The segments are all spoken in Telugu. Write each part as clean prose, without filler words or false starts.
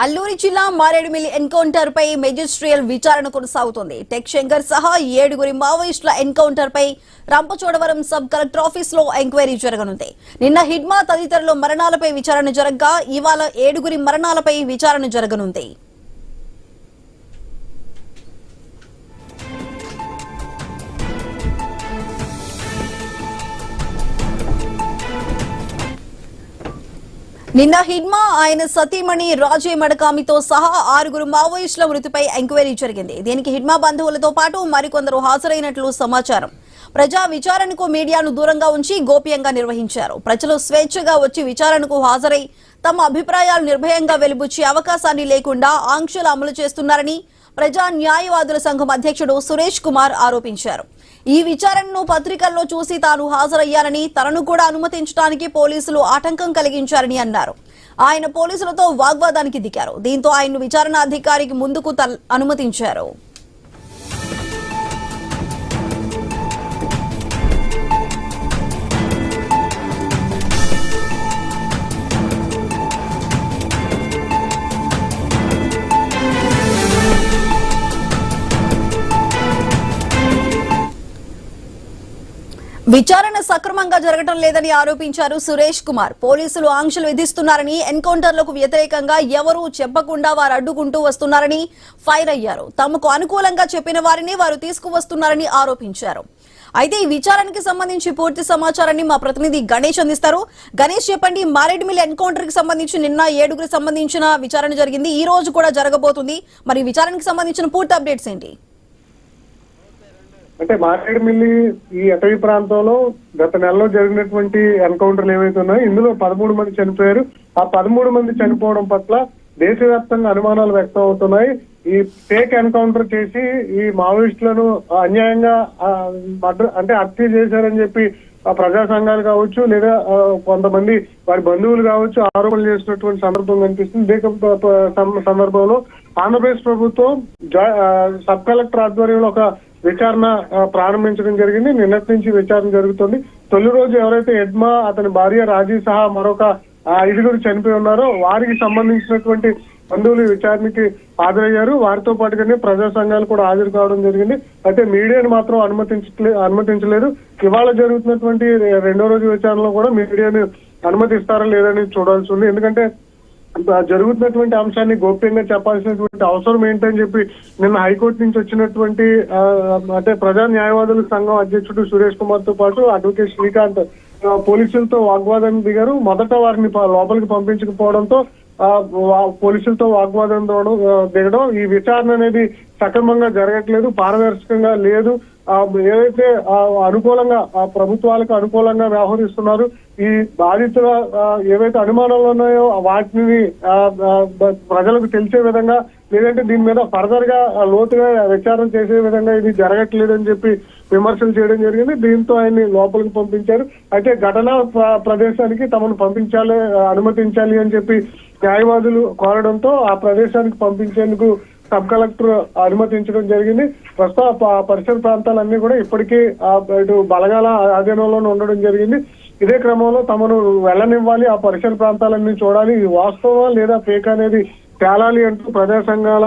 అల్లూరి జిల్లా మారేడుమిల్లి ఎన్కౌంటర్ పై మెజిస్ట్రియల్ విచారణ కొనసాగుతోంది. టెక్ శంకర్ సహా 7 మావోయిస్టుల ఎన్కౌంటర్ పై రంపచోడవరం సబ్ కలెక్టర్ ఆఫీస్ లో ఎంక్వైరీ జరగనుంది. నిన్న హిడ్మా తదితరుల మరణాలపై విచారణ జరగగా ఇవాళ 7 మరణాలపై విచారణ జరగనుంది. నిన్న హిడ్మా ఆయన సతీమణి రాజే మడకామితో సహా 6 మావోయిస్టుల మృతిపై ఎంక్వైరీ జరిగింది. దీనికి హిడ్మా బంధువులతో పాటు మరికొందరు హాజరైనట్లు సమాచారం. ప్రజా విచారణకు మీడియాను దూరంగా ఉంచి గోప్యంగా నిర్వహించారు. ప్రజలు స్వేచ్ఛగా వచ్చి విచారణకు హాజరై తమ అభిప్రాయాలు నిర్భయంగా వెలుబుచ్చే అవకాశాన్ని లేకుండా ఆంక్షలు అమలు చేస్తున్నారని ప్రజా న్యాయవాదుల సంఘం అధ్యక్షుడు సురేష్ కుమార్ ఆరోపించారు. ఈ విచారణను పత్రికల్లో చూసి తాను హాజరయ్యానని, తనను కూడా అనుమతించడానికి పోలీసులు ఆటంకం కలిగించారని అన్నారు. ఆయన పోలీసులతో వాగ్వాదానికి దిగారు. దీంతో ఆయన్ను విచారణ అధికారికి ముందుకు అనుమతించారు. విచారణ సక్రమంగా జరగడం లేదని ఆరోపించారు సురేష్ కుమార్. పోలీసులు ఆంక్షలు విధిస్తున్నారని, ఎన్కౌంటర్లకు వ్యతిరేకంగా ఎవరూ చెప్పకుండా వారు అడ్డుకుంటూ వస్తున్నారని ఫైర్ అయ్యారు. తమకు అనుకూలంగా చెప్పిన వారిని వారు తీసుకువస్తున్నారని ఆరోపించారు. అయితే ఈ విచారణకి సంబంధించి పూర్తి సమాచారాన్ని మా ప్రతినిధి గణేష్ అందిస్తారు. గణేష్, చెప్పండి, మారేడుమిల్లి ఎన్కౌంటర్ కి సంబంధించి నిన్న 7 సంబంధించిన విచారణ జరిగింది, ఈ రోజు కూడా జరగబోతుంది. మరి విచారణకి సంబంధించిన పూర్తి అప్డేట్స్ ఏంటి? అంటే మారేడుమిల్లి ఈ అటవీ ప్రాంతంలో గత నెలలో జరిగినటువంటి ఎన్కౌంటర్లు ఏవైతే ఉన్నాయో ఇందులో 13 మంది చనిపోయారు. ఆ 13 మంది చనిపోవడం పట్ల దేశవ్యాప్తంగా అనుమానాలు వ్యక్తం అవుతున్నాయి. ఈ ఫేక్ ఎన్కౌంటర్ చేసి ఈ మావోయిస్టులను అన్యాయంగా హత్య చేశారని చెప్పి ప్రజా సంఘాలు కావచ్చు, లేదా కొంతమంది వారి బంధువులు కావచ్చు ఆరోపణలు చేసినటువంటి సందర్భం కనిపిస్తుంది. ఇదే సందర్భంలో ఆంధ్రప్రదేశ్ ప్రభుత్వం సబ్ కలెక్టర్ ఆధ్వర్యంలో ఒక విచారణ ప్రారంభించడం జరిగింది. నిన్నటి నుంచి విచారణ జరుగుతుంది. తొలి రోజు ఎవరైతే ఎడ్మా, అతని భార్య రాజీ సహా మరొక 5 చనిపోయి ఉన్నారో వారికి సంబంధించినటువంటి బంధువులు విచారణకి హాజరయ్యారు. వారితో పాటుగానే ప్రజా సంఘాలు కూడా హాజరు కావడం జరిగింది. అయితే మీడియాను మాత్రం అనుమతించలేదు. ఇవాళ జరుగుతున్నటువంటి 2వ రోజు విచారణలో కూడా మీడియాను అనుమతిస్తారా లేదని చూడాల్సి ఉంది. ఎందుకంటే జరుగుతున్నటువంటి అంశాన్ని గోప్యంగా చెప్పాల్సినటువంటి అవసరం ఏంటని చెప్పి నిన్న హైకోర్టు నుంచి వచ్చినటువంటి ప్రజా న్యాయవాదుల సంఘం అధ్యక్షుడు సురేష్ కుమార్ తో పాటు అడ్వకేట్ శ్రీకాంత్ పోలీసులతో వాగ్వాదానికి దిగారు. మొదట వారిని లోపలికి పంపించకపోవడంతో పోలీసులతో వాగ్వాదం దిగడం, ఈ విచారణ అనేది సక్రమంగా జరగట్లేదు, పారదర్శకంగా లేదు, ఏదైతే అనుకూలంగా ప్రభుత్వాలకు అనుకూలంగా వ్యవహరిస్తున్నారు, ఈ బాధితుల ఏవైతే అనుమానాలు ఉన్నాయో వాటిని ప్రజలకు తెలిసే విధంగా, లేదంటే దీని మీద ఫర్దర్ గా లోతుగా విచారణ చేసే విధంగా ఇది జరగట్లేదని చెప్పి విమర్శలు చేయడం జరిగింది. దీంతో ఆయన్ని లోపలికి పంపించారు. అయితే ఘటనా ప్రదేశానికి తమను అనుమతించాలి అని చెప్పి న్యాయవాదులు కోరడంతో ఆ ప్రదేశానికి పంపించేందుకు సబ్ కలెక్టర్ అనుమతించడం జరిగింది. ప్రస్తుతం పరిసర ప్రాంతాలన్నీ కూడా ఇప్పటికీ ఇటు బలగాల ఆధీనంలోనే ఉండడం జరిగింది. ఇదే క్రమంలో తమను వెళ్ళనివ్వాలి, ఆ పరిసర ప్రాంతాలన్నీ చూడాలి, ఇది వాస్తవం లేదా ఫేక్ అనేది తేలాలి అంటూ ప్రజా సంఘాల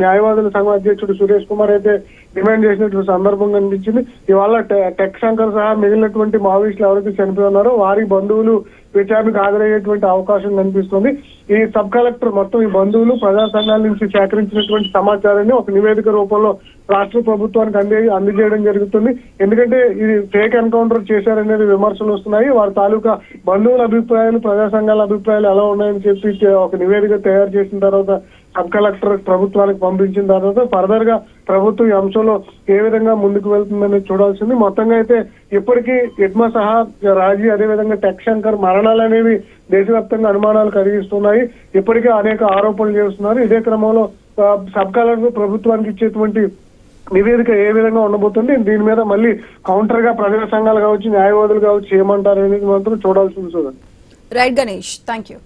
న్యాయవాదుల సంఘం అధ్యక్షుడు సురేష్ కుమార్ అయితే డిమాండ్ చేసినటువంటి సందర్భం కనిపించింది. ఇవాళ టెక్ శంకర్ సహా మిగిలినటువంటి మావోయిస్టులు ఎవరైతే చనిపోయి ఉన్నారో వారి బంధువులు విచారణకు హాజరయ్యేటువంటి అవకాశం కనిపిస్తుంది. ఈ సబ్ కలెక్టర్ మొత్తం ఈ బంధువులు ప్రజా సంఘాల నుంచి సేకరించినటువంటి సమాచారాన్ని ఒక నివేదిక రూపంలో రాష్ట్ర ప్రభుత్వానికి అందజేయడం జరుగుతుంది. ఎందుకంటే ఇది ఫేక్ ఎన్కౌంటర్ చేశారనేది విమర్శలు వస్తున్నాయి. వారి తాలూకా బంధువుల అభిప్రాయాలు, ప్రజా సంఘాల అభిప్రాయాలు ఎలా ఉన్నాయని చెప్పి ఒక నివేదిక తయారు చేసిన తర్వాత సబ్ కలెక్టర్ ప్రభుత్వానికి పంపించిన తర్వాత ఫర్దర్ గా ప్రభుత్వం ఈ అంశంలో ఏ విధంగా ముందుకు వెళ్తుందనేది చూడాల్సింది. మొత్తంగా అయితే ఇప్పటికీ ఎడ్మా సహా రాజీ, అదేవిధంగా టెక్ శంకర్ మరణాలు అనేవి దేశవ్యాప్తంగా అనుమానాలు కలిగిస్తున్నాయి. ఇప్పటికే అనేక ఆరోపణలు చేస్తున్నారు. ఇదే క్రమంలో సబ్ కలెక్టర్ ప్రభుత్వానికి ఇచ్చేటువంటి నివేదిక ఏ విధంగా ఉండబోతుంది, దీని మీద మళ్ళీ కౌంటర్ గా ప్రజా సంఘాలు కావచ్చు, న్యాయవాదులు కావచ్చు ఏమంటారు అనేది మాత్రం చూడాల్సి ఉంది. Right Ganesh, thank you.